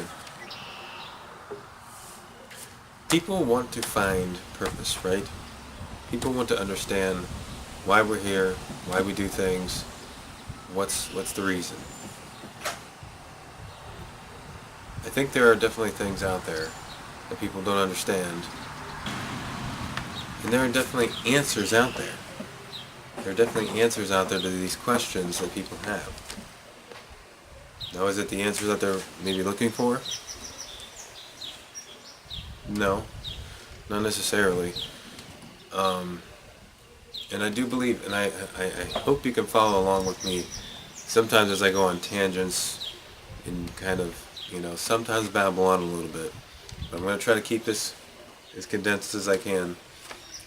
good. People want to find purpose, right? People want to understand why we're here, why we do things, what's the reason. I think there are definitely things out there that people don't understand. And there are definitely answers out there. There are definitely answers out there to these questions that people have. Now, is it the answers that they're maybe looking for? No, not necessarily. And I do believe, and I hope you can follow along with me, sometimes as I go on tangents and kind of, sometimes babble on a little bit. But I'm going to try to keep this as condensed as I can.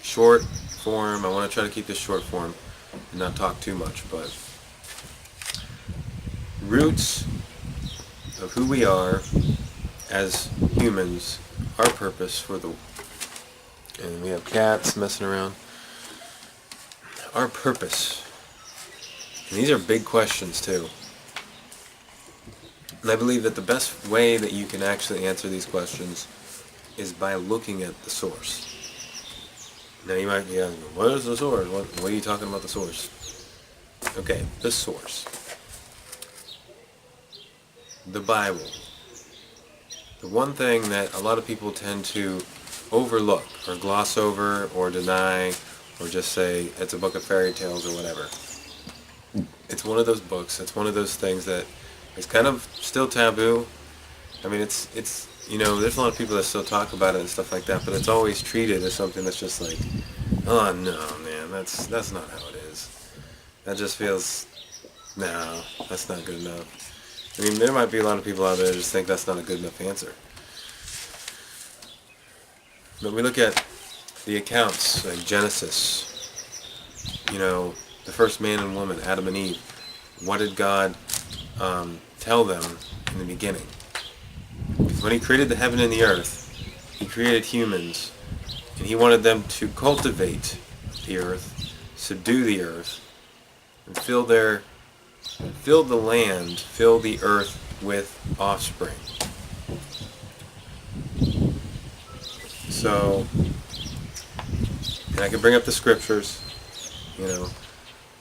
Short form, I want to try to keep this short form and not talk too much, but roots of who we are as humans, our purpose for the, and we have cats messing around, our purpose, and these are big questions too, and I believe that the best way that you can actually answer these questions is by looking at the source. Now you might be asking, what is the source? What are you talking about the source? Okay, the source. The Bible. The one thing that a lot of people tend to overlook or gloss over or deny or just say it's a book of fairy tales or whatever. It's one of those books, it's one of those things that is kind of still taboo. I mean, it's there's a lot of people that still talk about it and stuff like that, but it's always treated as something that's just like, oh no, man, that's not how it is. That just feels, no, that's not good enough. I mean, there might be a lot of people out there that just think that's not a good enough answer. But we look at the accounts, like Genesis, the first man and woman, Adam and Eve. What did God tell them in the beginning? When he created the heaven and the earth, he created humans, and he wanted them to cultivate the earth, subdue the earth, and fill the land, fill the earth with offspring. So, and I can bring up the scriptures,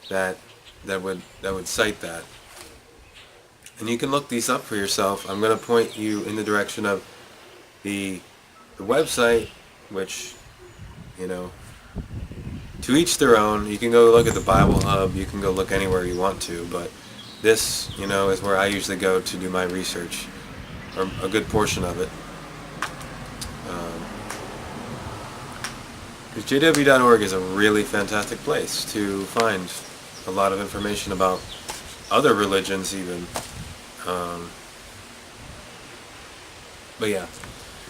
that would cite that. And you can look these up for yourself. I'm going to point you in the direction of the website, which, to each their own. You can go look at the Bible Hub. You can go look anywhere you want to. But this, is where I usually go to do my research, or a good portion of it. Because jw.org is a really fantastic place to find a lot of information about other religions even. But yeah,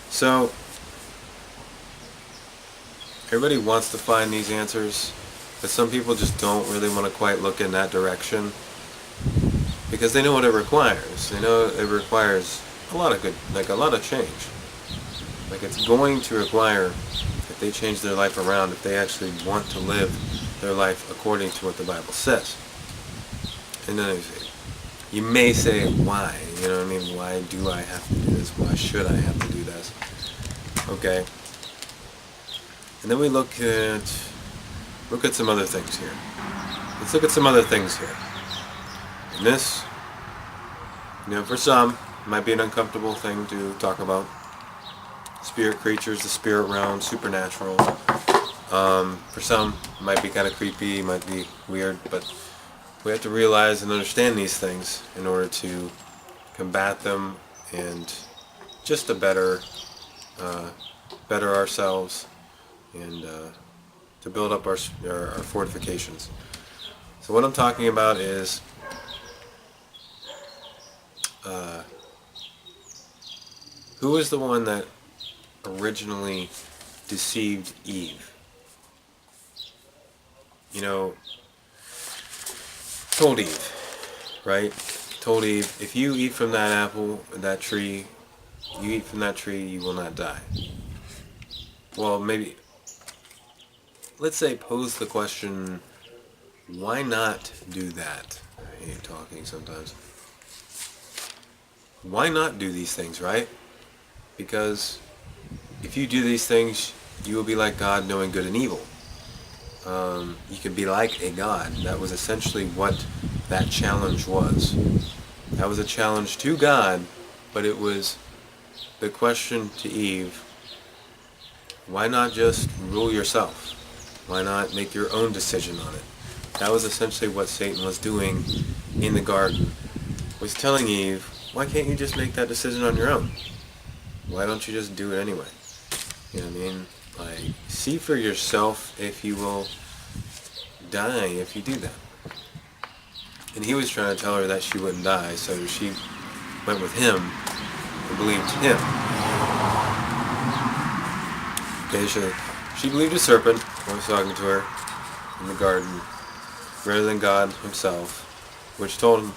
so everybody wants to find these answers, but some people just don't really want to quite look in that direction because they know what it requires. They know it requires a lot of a lot of change. Like, it's going to require, if they change their life around, if they actually want to live their life according to what the Bible says. And then you may say, why? You know what I mean? Why do I have to do this? Why should I have to do this? Okay. And then we look at some other things here. Let's look at some other things here. And this, for some, might be an uncomfortable thing to talk about. Spirit creatures, the spirit realm, supernatural. For some, it might be kind of creepy, might be weird, but we have to realize and understand these things in order to combat them and just to better ourselves and to build up our fortifications. So what I'm talking about is who is the one that originally deceived Eve? Told Eve, right? Told Eve, if you eat from that apple, that tree, you will not die. Well, maybe, let's say pose the question, why not do that? I hate talking sometimes. why not do these things, right? Because if you do these things, you will be like God, knowing good and evil. You can be like a God. That was essentially what that challenge was. That was a challenge to God, but it was the question to Eve, why not just rule yourself? Why not make your own decision on it? That was essentially what Satan was doing in the garden. Was telling Eve, why can't you just make that decision on your own? Why don't you just do it anyway? You know what I mean? Like, see for yourself if you will die if you do that. And he was trying to tell her that she wouldn't die, so she went with him and believed him. Okay, so she believed a serpent who was talking to her in the garden, rather than God himself, which told him,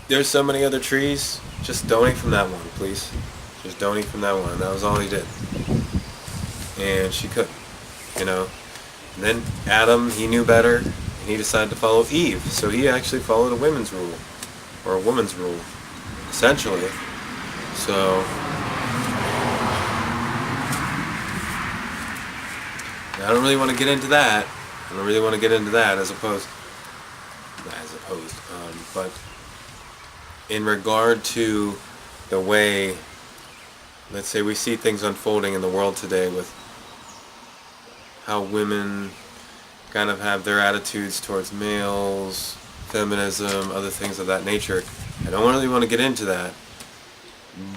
there's so many other trees, just don't eat from that one, please. Just don't eat from that one. That was all he did. And she couldn't, you know. And then Adam, he knew better, and he decided to follow Eve. So he actually followed a women's rule, or a woman's rule, essentially. So I don't really want to get into that. I don't really want to get into that but in regard to the way, let's say, we see things unfolding in the world today with how women kind of have their attitudes towards males, feminism, other things of that nature. I don't really want to get into that,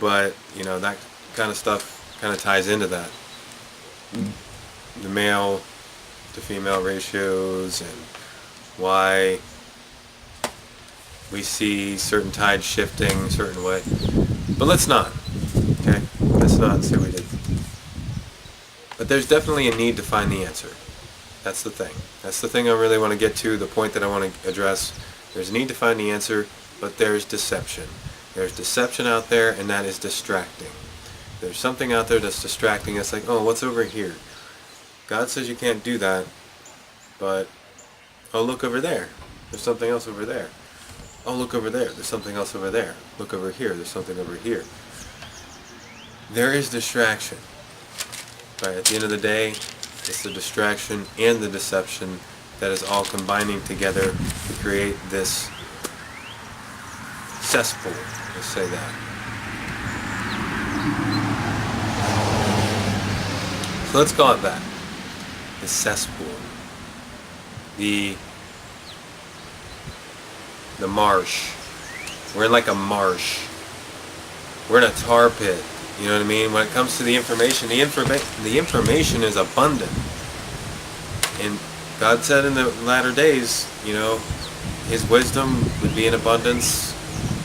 but, you know, that kind of stuff kind of ties into that. The male to female ratios and why we see certain tides shifting a certain way. But let's not, okay? Let's not say we did. But there's definitely a need to find the answer. That's the thing. That's the thing I really want to get to, the point that I want to address. There's a need to find the answer, but there's deception. There's deception out there, and that is distracting. There's something out there that's distracting us, like, oh, what's over here? God says you can't do that, but, oh, look over there. There's something else over there. Oh, look over there. There's something else over there. Look over here. There's something over here. There is distraction. But at the end of the day, it's the distraction and the deception that is all combining together to create this cesspool, let's say that. So let's call it that. The cesspool. The marsh. We're in like a marsh. We're in a tar pit. You know what I mean? When it comes to the information is abundant. And God said in the latter days, you know, His wisdom would be in abundance.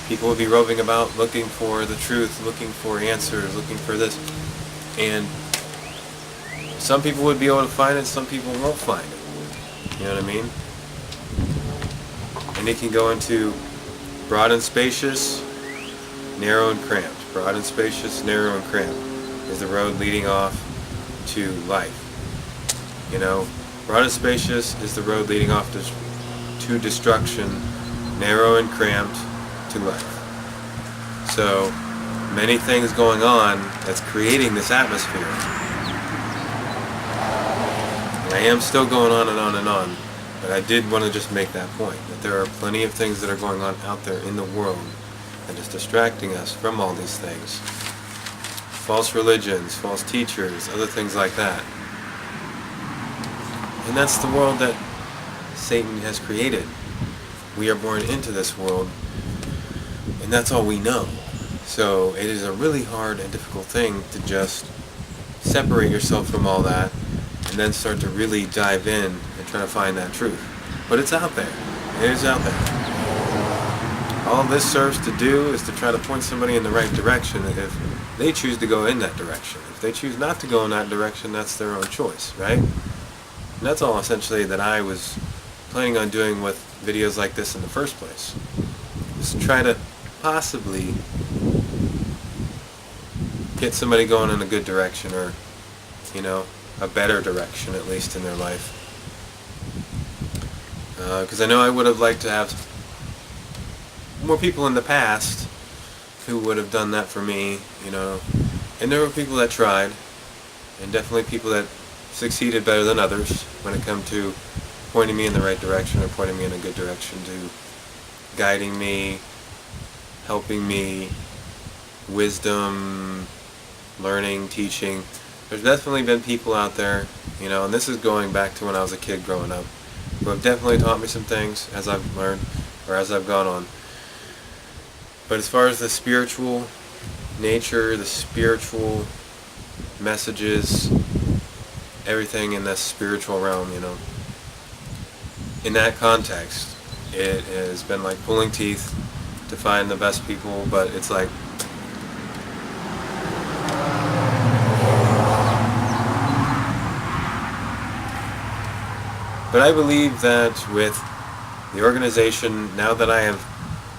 People would be roving about looking for the truth, looking for answers, looking for this. And some people would be able to find it, some people won't find it. You know what I mean? And it can go into broad and spacious, narrow and cramped. Broad and spacious, narrow and cramped is the road leading off to life. You know, broad and spacious is the road leading off to destruction, narrow and cramped to life. So many things going on that's creating this atmosphere. And I am still going on and on and on, but I did want to just make that point, that there are plenty of things that are going on out there in the world that is distracting us from all these things. False religions, false teachers, other things like that. And that's the world that Satan has created. We are born into this world, and that's all we know. So it is a really hard and difficult thing to just separate yourself from all that and then start to really dive in and try to find that truth. But it's out there. It is out there. All this serves to do is to try to point somebody in the right direction if they choose to go in that direction. If they choose not to go in that direction, that's their own choice, right? And that's all essentially that I was planning on doing with videos like this in the first place. Is to try to possibly get somebody going in a good direction, or, you know, a better direction at least in their life. Because I know I would have liked to have more people in the past who would have done that for me, you know. And there were people that tried, and definitely people that succeeded better than others when it come to pointing me in the right direction or pointing me in a good direction, to guiding me, helping me, wisdom, learning, teaching. There's definitely been people out there, you know, and this is going back to when I was a kid growing up, who have definitely taught me some things as I've learned or as I've gone on. But as far as the spiritual nature, the spiritual messages, everything in the spiritual realm, you know, in that context, it has been like pulling teeth to find the best people, but it's like but I believe that with the organization, now that I have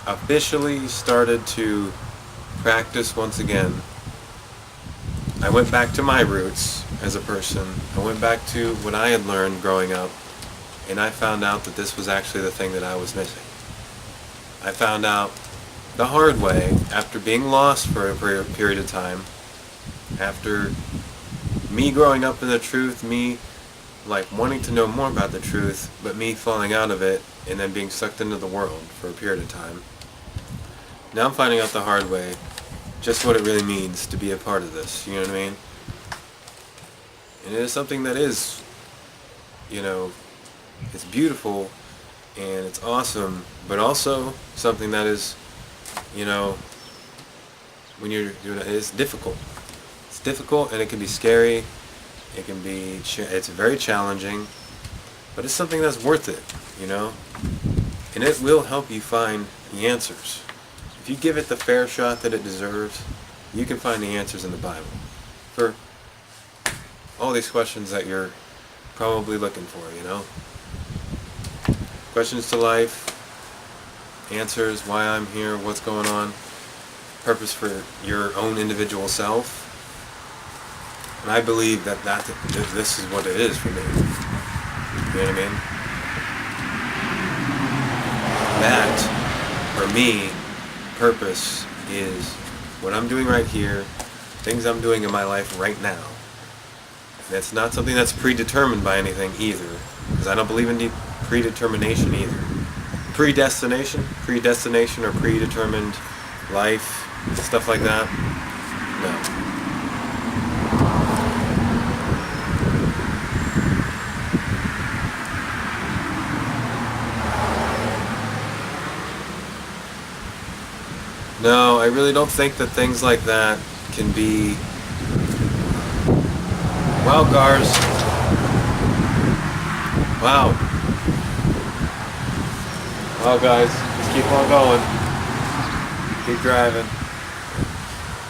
officially started to practice once again, I went back to my roots as a person. I went back to what I had learned growing up, and I found out that this was actually the thing that I was missing. I found out the hard way, after being lost for a period of time, after me growing up in the truth, me like wanting to know more about the truth, but me falling out of it and then being sucked into the world for a period of time. Now I'm finding out the hard way just what it really means to be a part of this, you know what I mean? And it is something that is, you know, it's beautiful and it's awesome, but also something that is, you know, when you're doing it, it's difficult. It's difficult and it can be scary. It can be, it's very challenging, but it's something that's worth it, you know? And it will help you find the answers. If you give it the fair shot that it deserves, you can find the answers in the Bible for all these questions that you're probably looking for, you know? Questions to life, answers, why I'm here, what's going on, purpose for your own individual self. And I believe that this is what it is for me. You know what I mean? That, for me, purpose is what I'm doing right here, things I'm doing in my life right now. And it's not something that's predetermined by anything either, because I don't believe in predetermination either. Predestination or predetermined life, stuff like that, no. No, I really don't think that things like that can be... Wow, cars. Wow. Wow, guys. Just keep on going. Keep driving.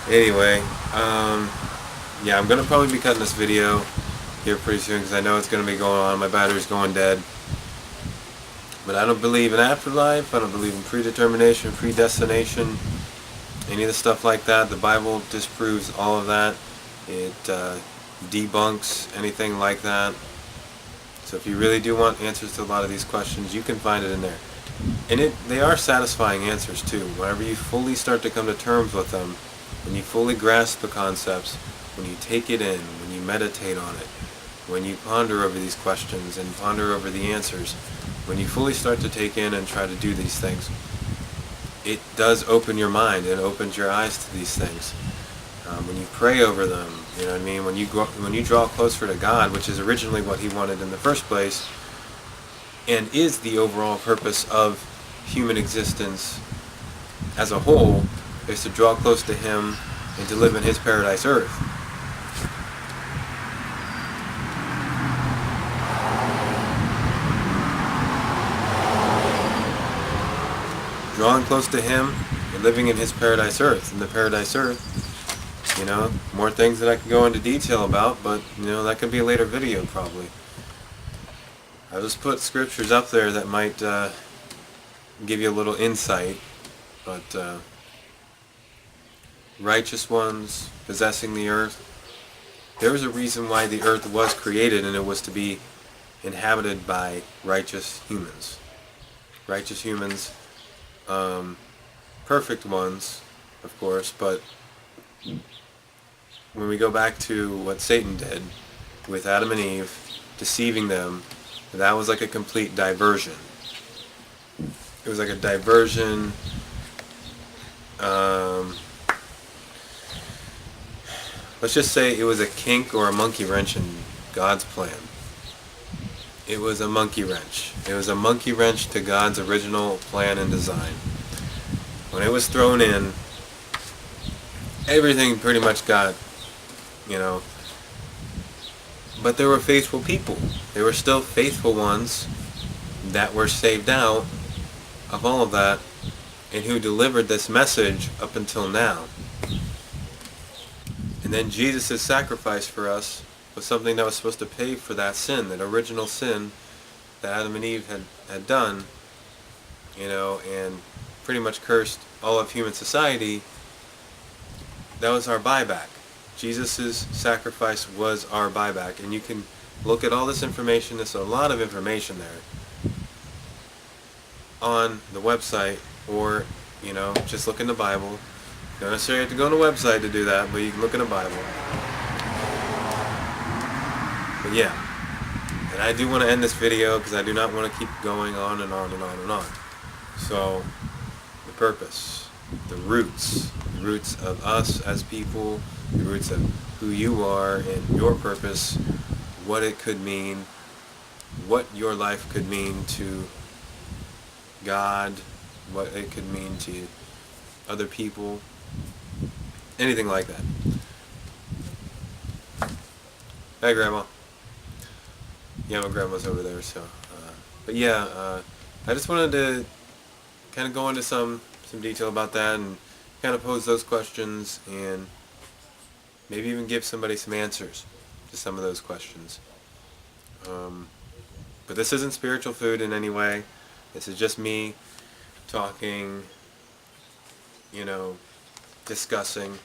Anyway, yeah, I'm going to probably be cutting this video here pretty soon because I know it's going to be going on. My battery's going dead. But I don't believe in afterlife. I don't believe in predetermination, predestination, any of the stuff like that. The Bible disproves all of that. It debunks anything like that. So if you really do want answers to a lot of these questions, you can find it in there. And they are satisfying answers too. Whenever you fully start to come to terms with them, when you fully grasp the concepts, when you take it in, when you meditate on it, when you ponder over these questions and ponder over the answers, when you fully start to take in and try to do these things, it does open your mind and opens your eyes to these things. When you pray over them, you know what I mean? When you draw closer to God, which is originally what He wanted in the first place, and is the overall purpose of human existence as a whole, is to draw close to Him and to live in His paradise earth. Drawing close to Him and living in His paradise earth. And the paradise earth, you know, more things that I can go into detail about, but, you know, that could be a later video probably. I'll just put scriptures up there that might give you a little insight, but righteous ones possessing the earth. There was a reason why the earth was created, and it was to be inhabited by righteous humans. Righteous humans, perfect ones, of course, but when we go back to what Satan did with Adam and Eve, deceiving them, that was like a complete diversion. It was like a diversion. Let's just say it was a kink or a monkey wrench in God's plan. It was a monkey wrench. It was a monkey wrench to God's original plan and design. When it was thrown in, everything pretty much got, but there were faithful people. There were still faithful ones that were saved out of all of that and who delivered this message up until now. And then Jesus' sacrifice for us was something that was supposed to pay for that sin, that original sin that Adam and Eve had done, and pretty much cursed all of human society. That was our buyback. Jesus' sacrifice was our buyback. And you can look at all this information. There's a lot of information there on the website, or, just look in the Bible. You don't necessarily have to go on the website to do that, but you can look in the Bible. But yeah, and I do want to end this video because I do not want to keep going on and on and on and on. So, the purpose, the roots of us as people, the roots of who you are and your purpose, what it could mean, what your life could mean to God, what it could mean to other people, anything like that. Hi, Grandma. Yeah, my grandma's over there, so. But yeah, I just wanted to kind of go into some detail about that and kind of pose those questions and maybe even give somebody some answers to some of those questions. But this isn't spiritual food in any way. This is just me talking, discussing,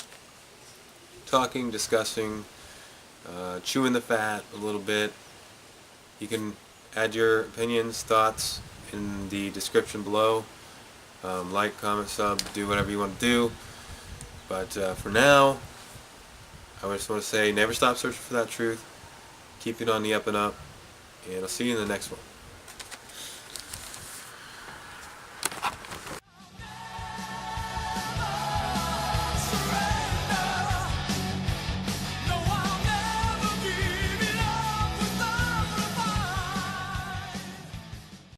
chewing the fat a little bit. You can add your opinions, thoughts in the description below. Like, comment, sub, do whatever you want to do. But for now, I just want to say never stop searching for that truth. Keep it on the up and up. And I'll see you in the next one.